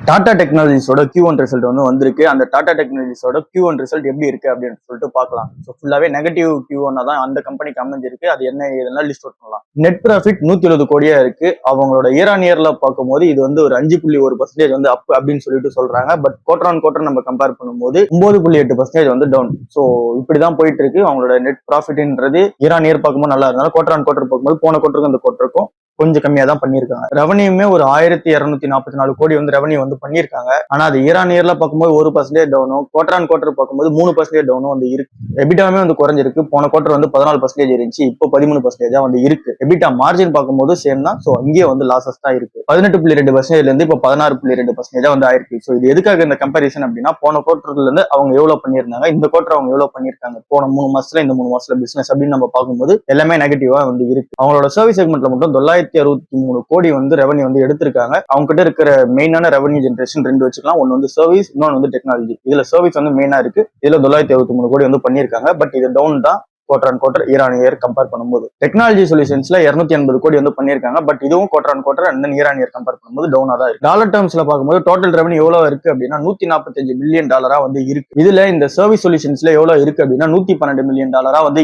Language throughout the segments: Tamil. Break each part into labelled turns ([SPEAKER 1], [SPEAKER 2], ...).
[SPEAKER 1] டாடா டெக்னாலஜிஸோட Q1 ரிசல்ட் வந்திருக்கு. அந்த டாடா டெக்னாலஜிஸோட Q1 ரிசல்ட் எப்படி இருக்கு அப்படின்னு சொல்லிட்டு பார்க்கலாம். ஸோ ஃபுல்லாவே நெகட்டிவ் Q1 தான் அந்த கம்பெனிக்கு அமைஞ்சிருக்கு. அது என்ன இதெல்லாம் லிஸ்ட் அவுட் பண்ணலாம். நெட் ப்ராஃபிட் 170 கோடியா இருக்கு. அவங்களோட இயர் ஆன் இயர்ல பார்க்கும்போது இது ஒரு 5.1% அப் அப்படின்னு சொல்லிட்டு சொல்றாங்க. பட் குவார்டர் ஆன் குவார்டர் நம்ம கம்பேர் பண்ணும்போது 9.8% டவுன். ஸோ இப்படிதான் போயிட்டு இருக்கு. அவங்களோட நெட் ப்ராஃபிட்ன்றது இயர் ஆன் இயர் பார்க்கும்போது நல்லா இருந்தாலும் குவார்டர் ஆன் குவார்டர் பார்க்கும்போது போன குவார்டருக்கும் இந்த குவார்டருக்கும் கொஞ்சம் கம்மியா தான் பண்ணிருக்காங்க. ரெவன்யூமே ஒரு 1244 கோடி ரெவன்யூ பண்ணிருக்காங்க. ஆனா அது இயர் ஆன் இயர்ல பார்க்கும்போது 1% டவுனும், குவார்டர் ஆன் குவார்டர் பார்க்கும்போது 3% டவுனும் இருக்கு. எபிட்டாமே குறைஞ்சிருக்கு. போன குவார்டர் 14% இருந்துச்சு, இப்போ 13% இருக்கு. எபிட்டா மார்ஜின் பார்க்கும்போது சேம் தான். ஸோ அங்கேயே லாசஸ் தான் இருக்கு. 18.2% இருந்து இப்போ 16.2% ஆயிருக்கு. ஸோ இது எதுக்காக இந்த கம்பேரிசன் அப்படின்னா, போன குவார்டர்ல இருந்து அவங்க எவ்வளவு பண்ணியிருந்தாங்க, இந்த குவார்டர் அவங்க எவ்வளவு பண்ணிருக்காங்க, போன 3 மாசத்துல இந்த 3 மாசத்துல பிசினஸ் அப்படின்னு நம்ம பார்க்கும்போது எல்லாமே நெகட்டிவா இருக்கு. அவங்களோட சர்வீஸ் செக்மெண்ட்ல மட்டும் 963 கோடி ரெவன்யூ எடுத்திருக்காங்க. அவங்க கிட்ட இருக்கிற மெயினான ரெவன்யூ ஜெனரேஷன் ரெண்டு வச்சுக்கலாம். ஒன்னு சர்வீஸ், இன்னொன்னு டெக்னாலஜி. இதுல சர்வீஸ் மெயினா இருக்கு. இதுல 963 கோடி பண்ணிருக்காங்க. பட் இது டவுன் தான் quarter on quarter year on year compare பண்ணும்போது. டெக்னாலஜி சொல்யூஷன்ஸ்ல 280 கோடி பண்ணிருக்காங்க. பட் இதுவும் quarter on quarter and year on year compare பண்ணும்போது டவுனா தான் இருக்கு. டாலர் டேர்ம்ஸ்ல பார்க்கும்போது டோட்டல் ரெவன்யூ எவ்வளவு இருக்கு அப்படின்னா $145 மில்லியன் இருக்கு. இதுல இந்த சர்வீஸ் சொல்யூஷன்ஸ்ல எவ்வளவு இருக்கு அப்படின்னா $112 மில்லியன்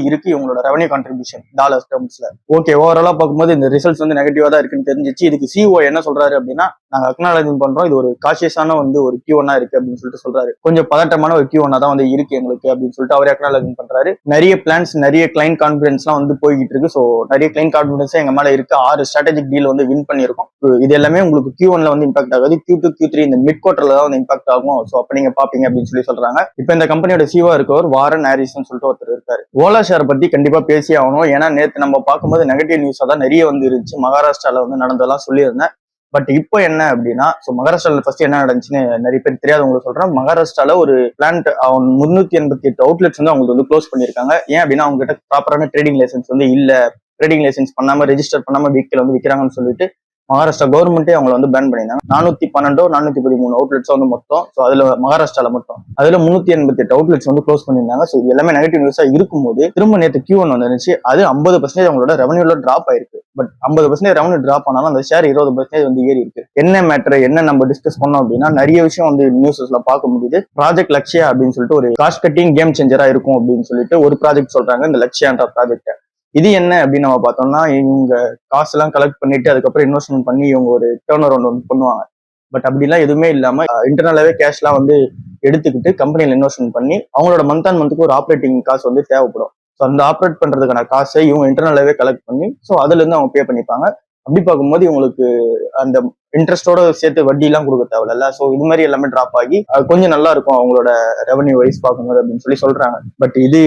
[SPEAKER 1] இருக்கு. இவங்களோட ரெவன்யூ கான்ட்ரிபியூஷன் டாலர் டேர்ம்ஸ்ல. ஓகே, ஓவராலா பார்க்கும்போது இந்த ரிசல்ட்ஸ் நெகட்டிவா தான் இருக்குன்னு தெரிஞ்சிச்சு. இதுக்கு சிஓ என்ன சொல்றாரு அப்படின்னா, நாங்க அக்னாலஜிங் பண்றோம், இது ஒரு காஷியஸான ஒரு Q1 இருக்கு அப்படின்னு சொல்லிட்டு சொல்றாரு. கொஞ்சம் பதட்டமான ஒரு Q1 தான் இருக்கு எங்களுக்கு அப்படின்னு சொல்லிட்டு அவரே அக்னாலஜிங் பண்றாரு. நிறைய பிளான்ஸ், நிறைய கிளைண்ட் கான்ஃபிடன்ஸ் எல்லாம் போய்கிட்டு இருக்கு. ஸோ நிறைய கிளைண்ட் கான்ஃபிடன்ஸ் எங்க மேல இருக்கு. 6 ஸ்ட்ராட்டஜிக் டீல் வின் பண்ணிருக்கோம். இது எல்லாமே உங்களுக்கு Q1 இம்பாக்ட் ஆகாது. Q2 Q3 இந்த மிட் குவார்டர்ல தான் இம்பாக்ட் ஆகும். ஸோ அப்ப நீங்க பாப்பீங்க அப்படின்னு சொல்றாங்க. இப்போ இந்த கம்பெனியோட சிஓ இருக்கவர் வாரன் ஹாரிஸ்னு சொல்லிட்டு ஒருத்தர் இருக்காரு. ஓலா ஷேர் பத்தி கண்டிப்பா பேசி ஆகணும். ஏன்னா நேற்று நம்ம பார்க்கும்போது நெகட்டிவ் நியூஸா தான் நிறைய இருந்துச்சு. மகாராஷ்டிரால நடந்ததெல்லாம் சொல்லியிருந்தேன். பட் இப்போ என்ன அப்படின்னா, மகாராஷ்டிரால ஃபர்ஸ்ட் என்ன நடந்துச்சுன்னு நிறைய பேர் தெரியாது, உங்களுக்கு சொல்றேன். மகாராஷ்டிரால ஒரு பிளான்ட் 388 அவுட்லெட்ஸ் அவங்க க்ளோஸ் பண்ணிருக்காங்க. ஏன் அப்படின்னா அவங்க கிட்ட ப்ராப்பரான ட்ரேடிங் லைசன்ஸ் இல்ல. ட்ரேடிங் லைசன்ஸ் பண்ணாம ரெஜிஸ்டர் பண்ணாம வெஹிக்கிள் விற்கிறாங்கன்னு சொல்லிட்டு மகாராஷ்டிரா கவர்மெண்டே அவங்களை பேன் பண்ணிருந்தாங்க. 412 413 அவுட்லெட்ஸ் மொத்தம். ஸோ அதுல மகாராஷ்டிரால மட்டும் அதுல 388 அவுட்லெட்ஸ் க்ளோஸ் பண்ணிருந்தாங்க. ஸோ இது எல்லாமே நெகட்டிவ் நியூஸா இருக்கும்போது திரும்ப நேற்று Q1 வந்துருந்துச்சு. அது 50% அவங்களோட ரெவன்யூல டிராப் ஆயிருக்கு. பட் 50% ரெவன்யூ டிராப் ஆனாலும் அந்த ஷேர் 20% ஏறி இருக்கு. என்ன மேட்டர், என்ன நம்ம டிஸ்கஸ் பண்ணோம் அப்படின்னா, நிறைய விஷயம் நியூஸ்ல பார்க்க முடியுது. ப்ராஜெக்ட் லக்ஷ்யா அப்படின்னு சொல்லிட்டு ஒரு காஸ்ட் கட்டிங் கேம் சேஞ்சரா இருக்கும் அப்படின்னு சொல்லிட்டு ஒரு ப்ராஜெக்ட் சொல்றாங்க, இந்த லக்ஷ்யான்ற ப்ராஜெக்ட். இது என்ன அப்படின்னு நம்ம பார்த்தோம்னா, இவங்க காசு எல்லாம் கலெக்ட் பண்ணிட்டு அதுக்கப்புறம் இன்வெஸ்ட்மெண்ட் பண்ணி இவங்க ஒரு டர்ன் அரௌண்ட் பண்ணுவாங்க. பட் அப்படிலாம் எதுவுமே இல்லாம இன்டர்னலாவே கேஷ் எல்லாம் எடுத்துக்கிட்டு கம்பெனியில இன்வெஸ்ட்மெண்ட் பண்ணி அவங்களோட மந்த் ஆன் மந்த்துக்கு ஒரு ஆப்ரேட்டிங் காசு தேவைப்படும். ஸோ அந்த ஆப்ரேட் பண்றதுக்கான காசை இவங்க இன்டர்னலாவே கலெக்ட் பண்ணி ஸோ அதுல இருந்து அவங்க பே பண்ணிப்பாங்க. அப்படி பார்க்கும்போது இவங்களுக்கு அந்த இன்ட்ரெஸ்டோட சேர்த்து வட்டி எல்லாம் கொடுக்க தேவையில்ல. ஸோ இது மாதிரி எல்லாமே டிராப் ஆகி கொஞ்சம் நல்லா இருக்கும் அவங்களோட ரெவன்யூ வைஸ் பார்க்கும்போது அப்படின்னு சொல்றாங்க. பட் இது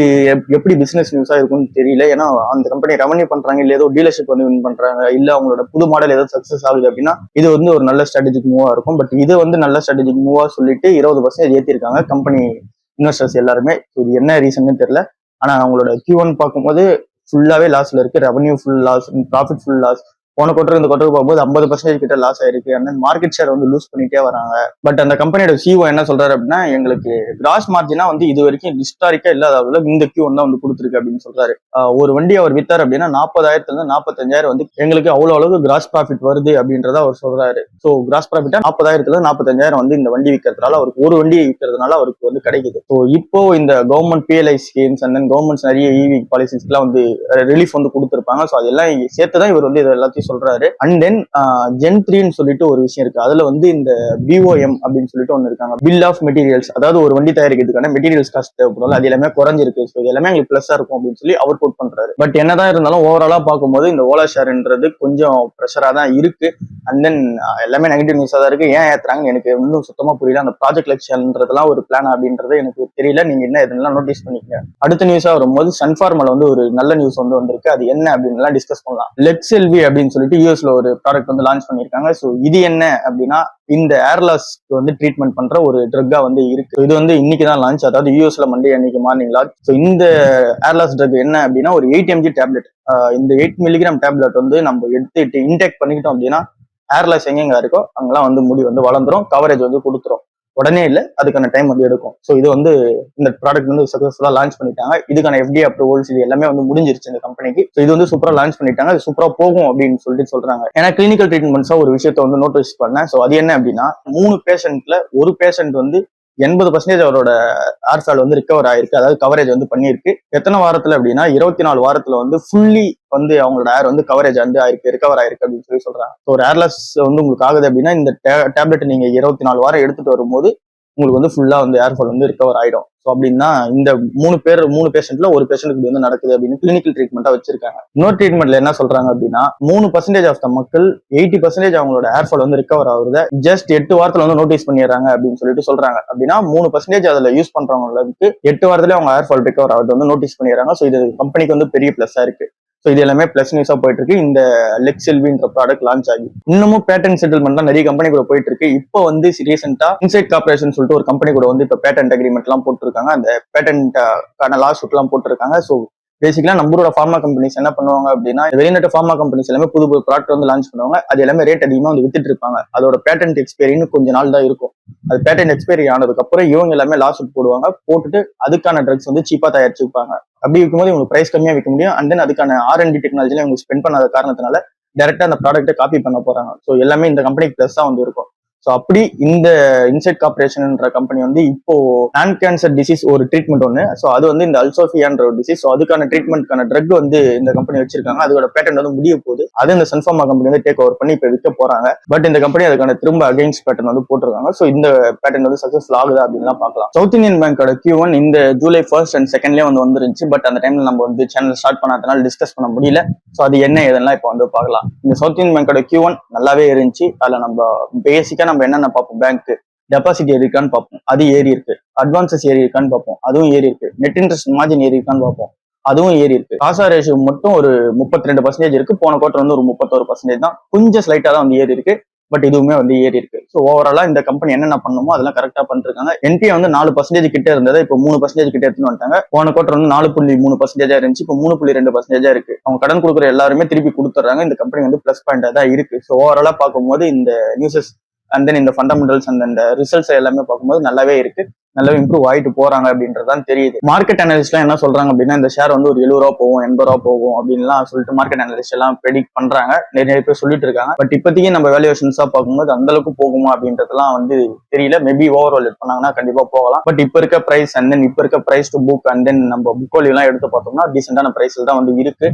[SPEAKER 1] எப்படி பிசினஸ் நியூஸா இருக்கும்னு தெரியல. ஏன்னா அந்த கம்பெனி ரெவன்யூ பண்றாங்க, இல்ல ஏதோ டீலர்ஷிப் வின் பண்றாங்க, இல்ல அவங்களோட புது மாடல் ஏதோ சக்சஸ் ஆகுது அப்படின்னா இது ஒரு நல்ல ஸ்ட்ராட்டஜிக் மூவா இருக்கும். பட் இது நல்ல ஸ்ட்ராட்டஜிக் மூவா சொல்லிட்டு 20% ஏற்றிருக்காங்க கம்பெனி இன்வெஸ்டர்ஸ் எல்லாருமே. இது என்ன ரீசன்னு தெரியல. ஆனா அவங்களோட Q1 பார்க்கும்போது ஃபுல்லாவே லாஸ்ல இருக்கு. Revenue full loss, profit full loss. போன குவார்டர் இந்த குவார்டர் பார்க்கும்போது 50% கிட்ட லாஸ் ஆயிருக்கு. அண்ட் மார்க்கெட் ஷேர் லூஸ் பண்ணிட்டே வராங்க. பட் அந்த கம்பெனியோட சிஓ என்ன சொல்றாரு அப்படின்னா, எங்களுக்கு கிராஸ் மார்ஜினா இது வரைக்கும் ஹிஸ்டாரிக்கா இல்லாத அளவுல இந்த Q1 தான் கொடுத்துருக்கு அப்படின்னு சொல்றாரு. ஒரு வண்டி அவர் வித்தார் அப்படின்னா 40,000 இருந்து 45,000 எங்களுக்கு அவ்வளவு அளவுக்கு கிராஸ் ப்ராஃபிட் வருது அப்படின்றத அவர் சொல்றாரு. ஸோ கிராஸ் ப்ராஃபிட்டா 40,000 இருந்து 45,000 இந்த வண்டி விற்கிறதுனால அவருக்கு ஒரு வண்டியை விற்கிறதுனால அவருக்கு கிடைக்குது. ஸோ இப்போ இந்த government PLI schemes and then governments நிறைய EV பாலிசிஸ்லாம் ரிலீஃப் கொடுத்துருப்பாங்க. ஸோ அதெல்லாம் சேர்த்துதான் இவர் இது எல்லாத்தையும் சொல்றாரு. அண்ட் தென் Gen 3 சொல்லிட்டு ஒரு விஷயம் இருக்கு. அதுல இந்த BOM அப்படின்னு சொல்லிட்டு ஒன்னு இருக்காங்க, பில் ஆஃப் மெட்டீரியல்ஸ். அதாவது ஒரு வண்டி தயாரிக்கிறதுக்கான மெட்டீரியல்ஸ் காஸ்ட் தேவைப்படும், அது எல்லாமே குறைஞ்சிருக்கு. ஸோ இது எல்லாமே எங்களுக்கு பிளஸ்ஸா இருக்கும் அப்படின்னு சொல்லி அவர் கோட் பண்றாரு. பட் என்னதான் இருந்தாலும் ஓவராலா பார்க்கும்போது இந்த ஓலா ஷேர்ன்றது கொஞ்சம் ப்ரெஷரா தான் இருக்கு. அண்ட் தென் எல்லாமே நெகட்டிவ் நியூஸா தான் இருக்கு. ஏன் ஏத்துறாங்க எனக்கு இன்னும் சுத்தமா புரியல. அந்த ப்ராஜெக்ட் லக்ஷன்றதுலாம் ஒரு பிளான் அப்படின்றது எனக்கு தெரியல. நீங்க என்ன இதெல்லாம் நோட்டீஸ் பண்ணிக்கங்க. அடுத்த நியூஸா வரும்போது சன்ஃபார்மால ஒரு நல்ல நியூஸ் வந்திருக்கு. அது என்ன அப்படின்னு டிஸ்கஸ் பண்ணலாம். லெக்ஸ்எல்வி அப்படின்னு சொல்லிட்டு யூஎஸ்ல ஒரு ப்ராடக்ட் லான்ச் பண்ணிருக்காங்க. ஸோ இது என்ன அப்படின்னா, இந்த ஏர்லாஸ்க்கு ட்ரீட்மெண்ட் பண்ற ஒரு ட்ரக்கா இருக்கு. இது இன்னைக்கு தான் லான்ச், அதாவது யூஎஸ்ல மண்டே அன்னைக்கு மார்னிங் லான்ச். ஸோ இந்த ஏர்லாஸ் ட்ரக் என்ன அப்படின்னா ஒரு 8 mg டேப்லெட். இந்த 8 மில்லிகிராம் டேப்லெட் நம்ம எடுத்துட்டு இன்டேக் பண்ணிக்கிட்டோம் அப்படின்னா ஏர்லாஸ் எங்கெங்க இருக்கோ அங்கெல்லாம் முடி வளர்ந்துரும், கவரேஜ் கொடுத்துரும். உடனே இல்லை, அதுக்கான டைம் வந்து எடுக்கும். ஸோ இது வந்து இந்த ப்ராடக்ட் வந்து சக்ஸஸ்ஃபுல்லா லான்ச் பண்ணிட்டாங்க. இதுக்கான FDA அப்ரூவல்ஸ் இது எல்லாமே வந்து முடிஞ்சிருச்சு இந்த கம்பெனிக்கு. ஸோ இது வந்து சூப்பரா லான்ச் பண்ணிட்டாங்க. அது சூப்பரா போகும் அப்படின்னு சொல்லிட்டு சொல்றாங்க. ஏன்னா கிளினிக்கல் ட்ரீட்மெண்ட்ஸா ஒரு விஷயத்த வந்து நோட்டீஸ் பண்ணேன். ஸோ அது என்ன அப்படின்னா 3 பேஷண்ட்ல ஒரு பேஷண்ட் வந்து 80% அவரோட ஏர்ஃபால் வந்து ரிகவர் ஆயிருக்கு, அதாவது கவரேஜ் வந்து பண்ணியிருக்கு. எத்தனை வாரத்துல அப்படின்னா 24 வாரத்துல வந்து ஃபுல்லி வந்து அவங்களோட ஏர் வந்து கவரேஜ் வந்து ஆயிருக்கு, ரிகவர் ஆயிருக்கு அப்படின்னு சொல்லி சொல்றாங்க. ஸோ ஒரு ஏர்லெஸ் வந்து உங்களுக்கு ஆகுது அப்படின்னா இந்த டேப்லெட் நீங்க 24 வாரம் எடுத்துட்டு வரும்போது உங்களுக்கு வந்து ஃபுல்லா வந்து ஏர்ஃபால் வந்து ரிகவர் ஆயிடும். ஸோ அப்படின்னா இந்த 3 பேஷண்ட்ல ஒரு பேஷண்ட்டுக்கு வந்து நடக்குது அப்படின்னு கிளினிக்கல் ட்ரீட்மெண்ட்டா வச்சிருக்காங்க. இன்னொரு ட்ரீட்மெண்ட்ல என்ன சொல்றாங்க அப்படின்னா 3% ஆஃப் த மக்கள் 80% அவங்களோட ஏர்ஃபால் வந்து ரிகவர் ஆகுறத ஜஸ்ட் 8 வாரத்துல வந்து நோட்டீஸ் பண்ணிடுறாங்க அப்படின்னு சொல்லிட்டு சொல்றாங்க. அப்படின்னா 3% அதுல யூஸ் பண்றவங்களுக்கு 8 வாரத்துல அவங்க ஏர்ஃபால் ரிகவர் ஆகுறது வந்து நோட்டீஸ் பண்ணிடுறாங்க. ஸோ இது கம்பெனிக்கு வந்து பெரிய பிளஸ்ஸா இருக்கு. ஸோ இது எல்லாமே பிளஸ் நியூஸா போயிட்டு இருக்கு. இந்த லெக்செல்வின்ற ப்ராடக்ட் லான்ச் ஆகி இன்னமும் பேட்டன் செட்டில்மெண்ட்லாம் நிறைய கம்பெனி கூட போயிட்டு இருக்கு. இப்போ வந்து ரீசெண்டா இன்சைட் கார்பரேஷன் சொல்லிட்டு ஒரு கம்பெனி கூட வந்து இப்போ பேட்டன்ட் அக்ரிமெண்ட் எல்லாம் போட்டுருக்காங்க. அந்த பேட்டன்ட்கான லா சூட் எல்லாம் போட்டிருக்காங்க. ஸோ பேசிக்கலா நம்மளோட ஃபார்மா கம்பெனிஸ் என்ன பண்ணுவாங்க அப்படின்னா வெளிநாட்டு ஃபார்மா கம்பெனிஸ் எல்லாமே புது புது ப்ராடக்ட் வந்து லான்ச் பண்ணுவாங்க. அது எல்லாமே ரேட் அதிகமா வந்து வித்துட்டு இருப்பாங்க. அதோட பேட்டன்ட் எக்ஸ்பைரின்னு கொஞ்ச நாள் தான் இருக்கும். அது பேட்டன்ட் எக்ஸ்பைரி ஆனதுக்கு அப்புறம் இவங்க எல்லாமே லா சூட் போடுவாங்க. போட்டுட்டு அதுக்கான ட்ரக்ஸ் வந்து சீப்பா தயாரிச்சு வைப்பாங்க. அப்படி இருக்கும்போது இவங்களுக்கு பிரைஸ் கம்மியா விற்க முடியும். அண்ட் தென் அதுக்கான R&D டெக்னாலஜில இவங்க ஸ்பெண்ட் பண்ணாத காரணத்தினால டைரக்டா அந்த ப்ராடக்ட்டை காப்பி பண்ண போறாங்க. ஸோ எல்லாமே இந்த கம்பெனிக்கு பிளஸ் தான் வந்து இருக்கும். ஸோ அப்படி இந்த இன்சைட் கார்பரேஷன்ன்ற கம்பெனி வந்து இப்போ நான் கேன்சர் டிசீஸ் ஒரு ட்ரீட்மெண்ட் ஒன்று. ஸோ அது வந்து இந்த அல்சோஃபியான்ற ஒரு டிசீஸ். ஸோ அதுக்கான ட்ரீட்மெண்ட்கான ட்ரக் வந்து இந்த கம்பெனி வச்சிருக்காங்க. அதோட பேட்டன்ட் வந்து முடிய போகுது. அது இந்த சன்ஃபார்மா கம்பெனி வந்து டேக் ஓவர் பண்ணி இப்போ விற்க போறாங்க. பட் இந்த கம்பெனி அதுக்கான திரும்ப அகைன்ஸ்ட் பேட்டர்ன் வந்து போட்டிருக்காங்க. ஸோ இந்த பேட்டர்ன் வந்து சக்சஸ்ஃபுல் ஆகுதா அப்படின்லாம் பார்க்கலாம். சவுத் இந்தியன் பேங்கோட Q1 இந்த ஜூலை 1st and 2nd வந்து வந்துருந்துச்சு. பட் அந்த டைம்ல நம்ம வந்து சேனல் ஸ்டார்ட் பண்ணாதனால டிஸ்கஸ் பண்ண முடியல. ஸோ அது என்ன ஏதெல்லாம் இப்போ வந்து பார்க்கலாம். இந்த சவுத் இந்தியன் பேங்கோட Q1 நல்லாவே இருந்துச்சு. அதுல நம்ம பேசிக்கா நம்ம என்னென்ன பார்ப்போம், பேங்க் டெபாசிட் ஏறி இருக்கான்னு பார்ப்போம், அது ஏறி இருக்கு. அட்வான்சஸ் ஏறி இருக்கான்னு பார்ப்போம், அதுவும் ஏறி இருக்கு. நெட் இன்ட்ரெஸ்ட் மார்ஜின் ஏறி இருக்கான்னு பார்ப்போம், அதுவும் ஏறி இருக்கு. காசா ரேஷியோ மட்டும் ஒரு 32% இருக்கு. போன குவார்டர் வந்து ஒரு 31% தான், கொஞ்சம் ஸ்லைட்டா தான் வந்து ஏறி இருக்கு. பட் இதுவுமே வந்து ஏறி இருக்கு. ஸோ ஓவராலா இந்த கம்பெனி என்னென்ன பண்ணுமோ அதெல்லாம் கரெக்டா பண்ணிருக்காங்க. என்பிஏ வந்து 4% கிட்ட இருந்தது, இப்போ 3% கிட்ட எடுத்துன்னு வந்துட்டாங்க. போன குவார்டர் வந்து 4.3% இருந்துச்சு, இப்போ 3.2% இருக்கு. அவங்க கடன் கொடுக்குற எல்லாருமே திருப்பி கொடுத்துறாங்க. இந்த கம்பெனி வந்து பிளஸ் பாயிண்டா தான் இருக்கு. ஸோ ஓவராலா பார்க்கும்போது இந்த நியூஸஸ் அண்ட் தென் இந்த ஃபண்டமெண்டல்ஸ் அண்ட் இந்த ரிசல்ட்ஸ் எல்லாமே பார்க்கும்போது நல்லாவே இருக்கு, நல்லாவே இம்ப்ரூவ் ஆயிட்டு போறாங்க அப்படின்றதான் தெரியுது. மார்க்கெட் அனலிஸ்ட்லாம் என்ன சொல்றாங்க அப்படின்னா இந்த ஷேர் வந்து ஒரு 70 ரூபா போகும், 80 ரூபா போகும் அப்படின்லாம் சொல்லிட்டு மார்க்கெட் அனலிஸ்ட் எல்லாம் ப்ரெடிக்ட் பண்றாங்க. நிறைய பேர் சொல்லிட்டு இருக்காங்க. பட் இப்போதைக்கு நம்ம வேல்யூவேஷன்ஸா பார்க்கும்போது அந்த அளவுக்கு போகுமா அப்படின்றதெல்லாம் வந்து தெரியல. மேபி ஓவர் வால்யூட் பண்ணாங்கன்னா கண்டிப்பா போகலாம். பட் இப்போ இருக்க பிரைஸ் அண்ட் தென் இப்போ இருக்க price to book and then நம்ம புக் வேல்யூ எல்லாம் எடுத்து பார்த்தோம்னா டீசென்டான பிரைஸ்ல தான் வந்து இருக்கு.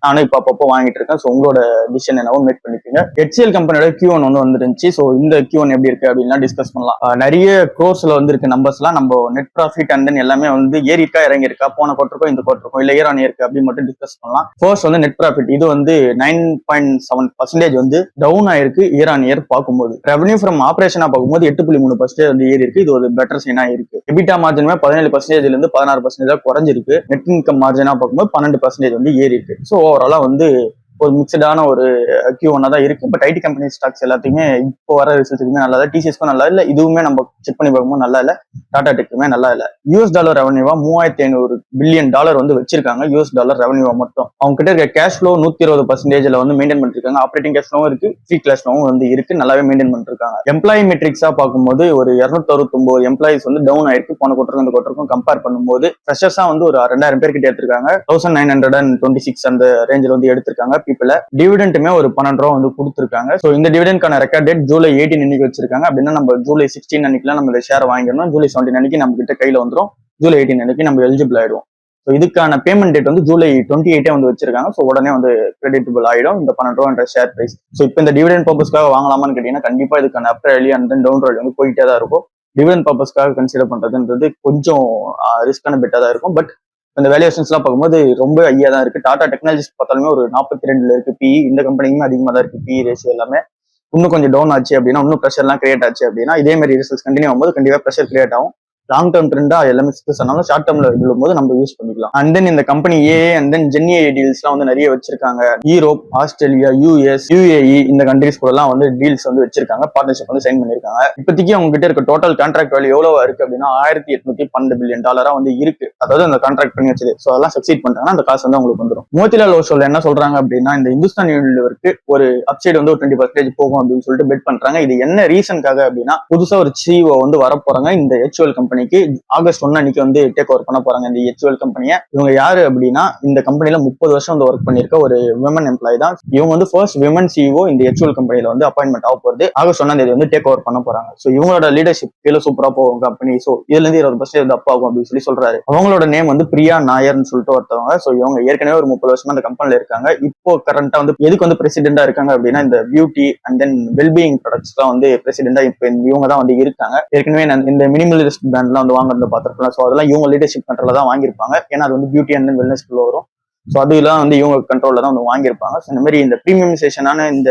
[SPEAKER 1] நானும் இப்போ அப்பப்போ வாங்கிட்டு இருக்கேன். ஸோ உங்களோட டிசிஷன் என்னவோ மேக் பண்ணிக்கோங்க. HCL கம்பெனியோட Q1 வந்து வந்துருந்துச்சு. ஸோ இந்த Q1 எப்படி இருக்கு அப்படின்னா டிஸ்கஸ் பண்ணலாம். நிறைய க்ரோர்ஸ்ல வந்து இருக்கு நம்பர்ஸ்லாம். நம்ம நெட் ப்ராஃபிட் அண்ட் தென் எல்லாமே வந்து ஏறி இருக்கா இறங்கி இருக்கா, போன குவார்ட்டருக்கும் இந்த குவார்ட்டருக்கும் இல்ல இயர் ஆன் இயருக்கு அப்படி மட்டும் டிஸ்கஸ் பண்ணலாம். ஃபர்ஸ்ட் வந்து நெட் ப்ராஃபிட் இது வந்து 9.7% வந்து டவுன் ஆயிருக்கு இயர் ஆன் இயர் பார்க்கும்போது. ரெவன்யூ ஃப்ரம் ஆபரேஷனா பார்க்கும்போது 8.3% வந்து ஏறி இருக்கு. இது ஒரு பெட்டர் சைனா இருக்கு. எபிட்டா மார்ஜினுமே 17%ல இருந்து 16% குறைஞ்சிருக்கு. நெட் இன்கம் மார்ஜினா பார்க்கும்போது 12% வந்து ஏறி இருக்கு. ஸோ ஓவராலா வந்து ஒரு மிக்சடான ஒரு Q1 தான் இருக்கு. பட் ஐடி கம்பெனி ஸ்டாக்ஸ் எல்லாத்தையுமே இப்போ வர ரிசல்ட்ஸ் எதுவுமே நல்லா இல்லை. TCSக்கும் நல்லா இல்லை, இதுவுமே நம்ம செக் பண்ணி பார்க்கும்போது நல்லா இல்லை. டாடா டெக்குமே நல்லா இல்லை. US$ ரெவன்யூவா $3,500 பில்லியன் வந்து வச்சிருக்காங்க. US$ ரெவன்யூவா மட்டும். அவங்க கிட்ட இருக்க கேஷ் ஃப்ளோ 120% வந்து மெயின்டைன் பண்ணிருக்காங்க. ஆப்ரேட்டிங் கேஷ் ஃப்ளோவும் இருக்கு, ஃப்ரீ கேஷ் ஃப்ளோவும் வந்து இருக்கு, நல்லாவே மெயின்டைன் பண்ணிருக்காங்க. எம்ப்ளாயி மெட்ரிக்ஸா பார்க்கும்போது ஒரு 269 எம்ப்ளாயிஸ் வந்து டவுன் ஆயிருக்கு போன குவார்ட்டருக்கும் இந்த குவார்ட்டருக்கும் கம்பேர் பண்ணும்போது. ஃப்ரெஷர்ஸா வந்து ஒரு 2000 பேர் கிட்ட எடுத்திருக்காங்க. 1926 அந்த ரேஞ்சில் வந்து எடுத்திருக்காங்க பீப்புள. டிவிடெண்டுமே ஒரு 12 ரூபா வந்து கொடுத்துருக்காங்க. ஸோ இந்த டிவிடெண்ட்கான ரெக்கார்ட் டேட் ஜூலை 18 அன்னைக்கு வச்சிருக்காங்க. அப்படின்னா நம்ம ஜூலை 16 அன்னைக்குலாம் நம்ம இந்த ஷேர் வாங்கிடணும். ஜூலை 17 அன்னைக்கு நம்ம கிட்ட கையில வந்துடும். ஜூலை 18 அன்னைக்கு நம்ம எலிஜிபிள் ஆயிடுவோம். ஸோ இதுக்கான பேமெண்ட் டேட் வந்து ஜூலை 28 வந்து வச்சிருக்காங்க. ஸோ உடனே வந்து கிரெடிட்டபிள் ஆயிடும் இந்த 12 ரூபா ஷேர் பிரைஸ். ஸோ இப்போ இந்த டிவிடெண்ட் பர்பஸ்க்காக வாங்கலாமான்னு கேட்டீங்கன்னா கண்டிப்பா இதுக்கான up rally and then down rally வந்து போயிட்டே தான் இருக்கும். டிவிடெண்ட் பர்பஸ்க்காக கன்சிடர் பண்றதுன்றது கொஞ்சம் ரிஸ்கான பெட்டா தான் இருக்கும். பட் இந்த வேல்யூஷன்ஸ் எல்லாம் பார்க்கும்போது ரொம்ப ஐயா தான் இருக்கு. டாடா டெக்னாலஜிஸ் பார்த்தாலுமே ஒரு 42 இருக்கு PE. இந்த கம்பெனிக்குமே அதிகமாக தான் இருக்கு PE ரேஷியோ எல்லாமே. இன்னும் கொஞ்சம் டவுன் ஆச்சு அப்படின்னா, இன்னும் ப்ரெஷர் எல்லாம் கிரியேட் ஆச்சு அப்படின்னா இதே மாதிரி ரிசல்ட்ஸ் கண்டினியூ ஆகும்போது கண்டிப்பா ப்ரெஷர் கிரியேட் ஆகும். லாங் டேர்ம் ட்ரெண்டா எல்லாமே சக்சஸ் ஆனாலும் ஷார்ட் டேர்ம்ல விழும்போது நம்ம யூஸ் பண்ணிக்கலாம். அண்ட் தென் இந்த கம்பெனி அண்ட் தென் ஜென்ஏ டீல்ஸ் எல்லாம் வந்து நிறைய வச்சிருக்காங்க. யூரோப், ஆஸ்திரேலியா, யூஎஸ், யுஏஇ இந்த கண்ட்ரீஸ் கூட எல்லாம் வந்து டீல்ஸ் வந்து வச்சிருக்காங்க, பார்ட்னர்ஷிப் வந்து சைன் பண்ணிருக்காங்க. இப்போதைக்கு அவங்க கிட்ட இருக்க டோட்டல் கான்ட்ராக்ட் வேல்யூ எவ்வளவு இருக்கு அப்படின்னா $1812 பில்லியன் வந்து இருக்கு. அதாவது அந்த கான்ட்ராக்ட் பண்ணி வச்சது. ஸோ அதெல்லாம் சக்சீட் பண்ணிட்டாங்கன்னா அந்த காசு வந்து அவங்களுக்கு வந்துடும். மோதிலால் ஓஸ்வால் என்ன சொல்றாங்க அப்படின்னா இந்த இந்துஸ்தான் யூனிலிவருக்கு ஒரு அப்சைடு வந்து ஒரு 20% போகும் அப்படின்னு சொல்லிட்டு பெட் பண்றாங்க. இது என்ன ரீசனுக்காக அப்படின்னா புதுசா ஒரு சிஓ வந்து வரப்போறாங்க இந்த HUL கம்பெனிக்கு. ஆகஸ்ட் 1 அன்னைக்கு வந்து டேக் ஓவர் பண்ண போறாங்க இந்த HUL கம்பெனியை. இவங்க யாரு அப்படின்னா இந்த கம்பெனில 30 வருஷம் வந்து ஒர்க் பண்ணிருக்க ஒரு விமன் எம்ப்ளாய் தான். இவங்க வந்து ஃபர்ஸ்ட் விமன் சிஓ இந்த HUL கம்பெனில வந்து அப்பாயின்மெண்ட் ஆக போறது. ஆகஸ்ட் 1 வந்து டேக் ஓவர் பண்ண போறாங்க. ஸோ இவங்களோட லீடர்ஷிப் கீழே சூப்பரா போகும் கம்பெனி. ஸோ இதுல இருந்து 20% வந்து அப் ஆகும் அப்படின்னு சொல்றாரு. அவங்களோட நேம் வந்து பிரியா நாயர்னு சொல்லிட்டு ஒருத்தவங்க. ஸோ இவங்க ஏற்கனவே ஒரு 30 வருஷமா அந்த கம்பெனில இருக்காங்க. இப்போ கரண்டா வந்து எதுக்கு வந்து பிரசிடென்டா இருக்காங்க அப்படின்னா இந்த beauty and then wellbeing products தான் வந்து பிரசிடென்டா இப்போ இவங்க தான் வந்து இருக்காங்க. ஏற்கனவே இந்த மினிமலிஸ்ட் பிராண்ட்லாம் வந்து வாங்குறத பார்த்துருக்கலாம். ஸோ அதெல்லாம் இவங்க லீடர்ஷிப் கண்ட்ரோல தான் வாங்கியிருப்பாங்க. ஏன்னா அது வந்து பியூட்டி அண்ட் தென் வெல்னஸ் வரும். ஸோ அதெல்லாம் வந்து இவங்க கண்ட்ரோல்ல தான் வந்து வாங்கியிருப்பாங்க. ஸோ இந்த மாதிரி இந்த ப்ரீமியமைசேஷனான இந்த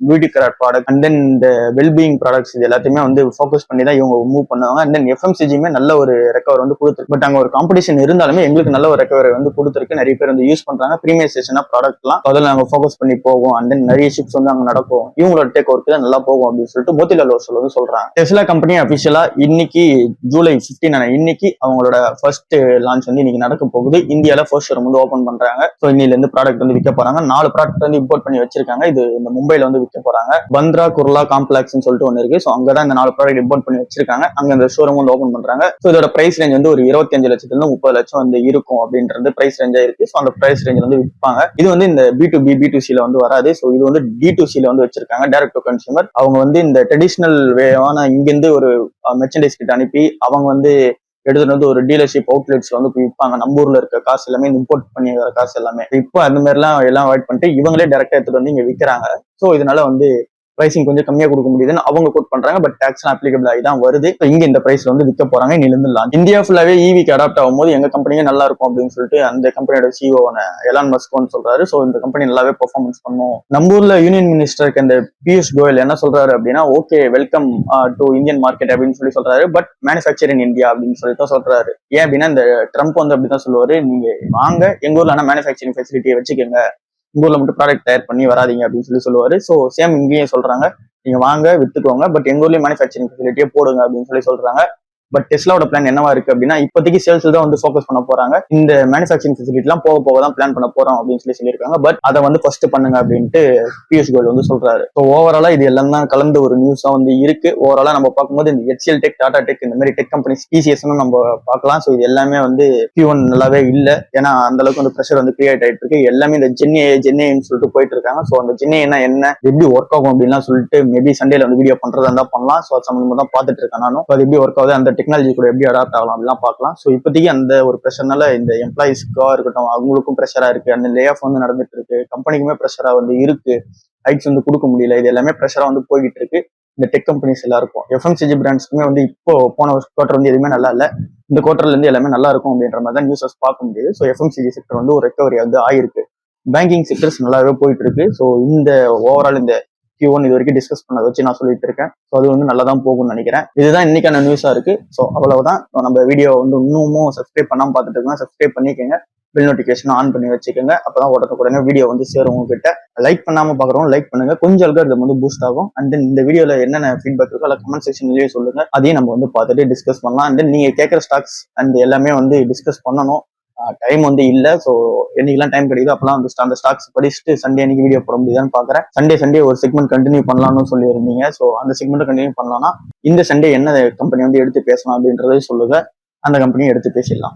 [SPEAKER 1] beauty care product and then இந்த வெல்பீயிங் ப்ராடக்ட்ஸ் இது எல்லாத்தையுமே வந்து ஃபோக்கஸ் பண்ணி தான் இவங்க மூவ் பண்ணுவாங்க. அண்ட் தென் FMCGயுமே நல்ல ஒரு ரெக்கவர் வந்து கொடுத்துருக்கு. பட் அங்கே ஒரு காம்படிஷன் இருந்தாலுமே எங்களுக்கு நல்ல ஒரு ரெக்கவரி வந்து கொடுத்துருக்கு. நிறைய பேர் வந்து யூஸ் பண்றாங்க ப்ரீமியமைசேஷனா ப்ராடக்ட்லாம். அதில் நாங்கள் ஃபோக்கஸ் பண்ணி போவோம். அண்ட் தென் நிறைய ஷிப்ஸ் வந்து அங்கே நடக்கும். இவங்களோட டேக் ஒர்க்கு நல்லா போகும் அப்படின்னு சொல்லிட்டு மோதிலால் ஓஸ்வால் வந்து சொல்றாங்க. டெஸ்லா கம்பெனி அபிஷியலா இன்னைக்கு ஜூலை 15 இன்னைக்கு அவங்களோட ஃபர்ஸ்ட் லான்ச் வந்து இன்னைக்கு நடக்க போகுது. இந்தியால ஃபர்ஸ்ட் ஷோரூம் வந்து ஓபன் பண்றாங்க. ஸோ இன்னில இருந்து ப்ராடக்ட் வந்து விற்க போறாங்க. 4 ப்ராடக்ட் வந்து இம்போர்ட் பண்ணி வச்சிருக்காங்க. இது இந்த மும்பைல வந்து விற்க போறாங்க. பந்த்ரா குர்லா காம்ப்ளெக்ஸ் சொல்லிட்டு ஒன்று இருக்கு. ஸோ அங்கதான் இந்த 4 ப்ராடக்ட் இம்போர்ட் பண்ணி வச்சிருக்காங்க. அங்க இந்த ஷோரூம் வந்து ஓபன் பண்றாங்க. ஸோ இதோட பிரைஸ் ரேஞ்ச் வந்து ஒரு 25 லட்சத்துல இருந்து 30 லட்சம் வந்து இருக்கும் அப்படின்றது பிரைஸ் ரேஞ்சா இருக்கு. ஸோ அந்த பிரைஸ் ரேஞ்ச் வந்து விற்பாங்க. இது வந்து இந்த B2B B2C வந்து வராது. ஸோ இது வந்து D2C வந்து வச்சிருக்காங்க, டைரக்ட் டு கன்சியூமர். அவங்க வந்து இந்த ட்ரெடிஷனல் வேவான இங்கிருந்து ஒரு மெர்ச்சன்டைஸ் கிட்ட அனுப்பி அவங்க வந்து எடுத்துட்டு வந்து ஒரு டீலர்ஷிப் அவுட்லெட்ஸ்ல வந்து விற்பாங்க. நம்ம ஊர்ல இருக்க காசு எல்லாமே இம்போர்ட் பண்ணி வர காசு எல்லாமே இப்போ அந்த மாதிரி எல்லாம் அவாய்ட் பண்ணிட்டு இவங்களே டைரக்டா எடுத்துட்டு வந்து இங்க விற்கிறாங்க. ஸோ இதனால வந்து பிரைசிங் கொஞ்சம் கம்மியா கொடுக்க முடியுதுன்னு அவங்க கோட் பண்றாங்க. பட் டாக்ஸ் அப்ளிகபிள் ஆகி தான் வருது. இங்க இந்த பிரைஸ்ல வந்து விற்க போறாங்க. இன்னிலிருந்து லான்ச். இந்தியா ஃபுல்லாவே ஈவிக்கு அடாப்ட் ஆகும்போது எங்க கம்பெனியே நல்லா இருக்கும் அப்படின்னு சொல்லிட்டு அந்த கம்பெனியோட சிஓ எலான் மஸ்க் சொல்றாரு. ஸோ இந்த கம்பெனி நல்லாவே பெர்ஃபார்மன்ஸ் பண்ணும். நம்ம ஊர்ல யூனியன் மினிஸ்டருக்கு இந்த பியூஷ் கோயல் என்ன சொல்றாரு அப்படின்னா okay welcome to Indian market அப்படின்னு சொல்றாரு. பட் மேனுஃபேக்சர் இன் இந்தியா அப்படின்னு சொல்லிட்டு சொல்றாரு. ஏன் அப்படின்னா இந்த ட்ரம்ப் வந்து அப்படிதான் சொல்லுவாரு, நீங்க வாங்க எங்க ஊர்ல ஆனா மேனுஃபேக்சரிங் ஃபெசிலிட்டியை வச்சுக்கோங்க, உங்க ஊர்ல மட்டும் ப்ராடக்ட் தயார் பண்ணி வராதிங்க அப்படின்னு சொல்லுவாரு. ஸோ சேம் இங்கேயும் சொல்றாங்க, நீங்க வாங்க வித்துக்கோங்க, பட் எங்க ஊர்லயும் மேனுஃபேக்சரிங் ஃபெசிலிட்டியே போடுங்க அப்படின்னு சொல்றாங்க. பட் டெஸ்லாவோட பிளான் என்னவா இருக்கு அப்படின்னா இப்போதைக்கு சேல்ஸ் தான் வந்து ஃபோக்கஸ் பண்ண போறாங்க. இந்த மேனுஃபேக்சரிங் ஃபெசிலிட்டி எல்லாம் போக போக தான் பிளான் பண்ண போறோம் அப்படின்னு சொல்லியிருக்காங்க. பட் அதை வந்து ஃபர்ஸ்ட் பண்ணுங்க அப்படின்ட்டு பியூஷ் கோயல் வந்து சொல்றாரு. ஸோ ஓவராலா இது எல்லாம் தான் கலந்து ஒரு நியூஸா வந்து இருக்கு. ஓவராலா நம்ம பார்க்கும்போது இந்த HCL டெக், டாடா டெக் இந்த மாதிரி டெக் கம்பெனிஸ் TCS நம்ம பார்க்கலாம். ஸோ இது எல்லாமே வந்து Q1 நல்லாவே இல்லை. ஏன்னா அந்த அளவுக்கு வந்து ப்ரெஷர் வந்து கிரியேட் ஆயிட்டு இருக்கு. எல்லாமே இந்த ஜென்ஏன்னு சொல்லிட்டு போயிட்டு இருக்காங்க. ஸோ அந்த ஜென்ஏன்னா என்ன, எப்படி ஒர்க் ஆகும் அப்படின்லாம் சொல்லிட்டு மேபி சண்டேல வந்து வீடியோ பண்றதா இருந்தா பண்ணலாம். ஸோ அது சம்பந்தமா தான் பார்த்துட்டு இருக்கேன் நானும். அது எப்படி ஒர்க் ஆகுது, அந்த டெக்னாலஜி கூட எப்படி அடாப்ட் ஆகலாம் அப்படிலாம் பார்க்கலாம். ஸோ இப்போதைக்கு அந்த ஒரு ப்ரெஷர்னால இந்த எம்ப்ளாயிஸ்க்கா இருக்கட்டும் அவங்களுக்கும் ப்ரெஷரா இருக்கு. அந்த லே ஆஃப் வந்து நடந்துட்டு இருக்கு. கம்பெனிக்குமே ப்ரெஷரா வந்து இருக்கு. ஹைக்ஸ் வந்து கொடுக்க முடியல. இது எல்லாமே ப்ரெஷரா வந்து போய்கிட்டு இருக்கு இந்த டெக் கம்பெனிஸ் எல்லாருக்கும். FMCG பிராண்ட்ஸ்க்குமே வந்து இப்போ போன குவார்டர் வந்து எதுவுமே நல்லா இல்லை. இந்த குவார்டர்ல இருந்து எல்லாமே நல்லா இருக்கும் அப்படின்ற மாதிரி தான் நியூஸஸ் பார்க்க முடியுது. ஸோ FMCG செக்டர் வந்து ஒரு ரெக்கவரி வந்து ஆயிருக்கு. பேங்கிங் செக்டர்ஸ் நல்லாவே போயிட்டு இருக்கு. ஸோ இந்த ஓவரால் இந்த Q1 இது வரைக்கும் டிஸ்கஸ் பண்ணதை வச்சு நான் சொல்லிட்டு இருக்கேன். ஸோ அது வந்து நல்லா தான் போகும்னு நினைக்கிறேன். இதுதான் இன்னைக்கான நியூஸா இருக்கு. ஸோ அவ்வளவுதான். நம்ம வீடியோ வந்து இன்னமும் சப்ஸ்கிரைப் பண்ணாம பார்த்துட்டு இருக்கோம், சப்ஸ்கிரைப் பண்ணிக்கோங்க. பெல் நோட்டிஃபிகேஷன் ஆன் பண்ணி வச்சுக்கோங்க. அப்பதான் உடனே வீடியோ வந்து சேரும் உங்ககிட்ட. லைக் பண்ணாம பாக்குறோம், லைக் பண்ணுங்க. கொஞ்சம் அல்காரிதம் வந்து பூஸ்ட் ஆகும். அண்ட் தென் இந்த வீடியோல என்னென்ன ஃபீட்பேக் இருக்கோ அதை கமெண்ட் செக்ஷன்லயே சொல்லுங்க. அதையும் நம்ம வந்து பார்த்துட்டு டிஸ்கஸ் பண்ணலாம். அண்ட் தென் நீங்க கேட்குற ஸ்டாக்ஸ் அண்ட் எல்லாமே வந்து டிஸ்கஸ் பண்ணணும். டைம் வந்து இல்லை. ஸோ என்னைக்கெல்லாம் டைம் கிடைக்குது அப்பெல்லாம் வந்து அந்த ஸ்டாக்ஸ் படிச்சுட்டு சண்டே அன்னைக்கு வீடியோ போட முடியுதான்னு பாக்குறேன். சண்டே ஒரு செக்மெண்ட் கண்டினியூ பண்ணலாம்னு சொல்லி இருந்தீங்க. ஸோ அந்த செக்மெண்ட் கண்டினியூ பண்ணலாம்னா இந்த சண்டே என்ன கம்பெனி வந்து எடுத்து பேசலாம் அப்படின்றத சொல்லுங்க. அந்த கம்பெனியை எடுத்து பேசிடலாம்.